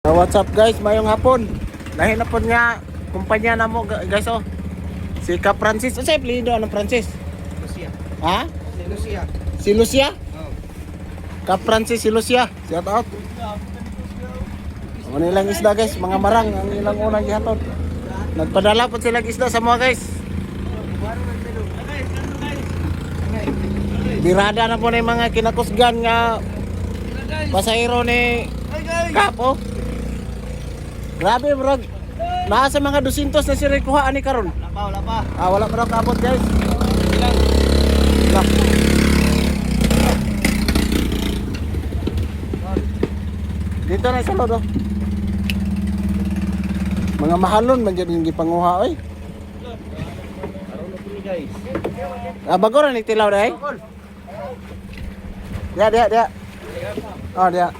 What's up guys, mayong hapon. Lahi na po nga kumpanya na mo guys oh. Si Cap Francis, sa apelyido ng Francis? Lucia. Ha? Si Lucia. Si Lucia? Oh. Cap Francis si Lucia. Shout out. Ano ilang isda guys, mga marang ang ilang unang gihatod. Nagpadala po sila isda sa mga guys. Birada na po na yung mga kinakusgan nga pasahero ni Cap oh. Grabe bro. Nasa mga 200 na si Rikuha ani karon. Wala pa. Wala pa daw kaabot guys. Wala. Dito na sa loob oh. Mga mahalon man dyan yung gipanguha oy. Aron na puli guys. Bago rin nagtilaw na eh. Dia. Oh dia.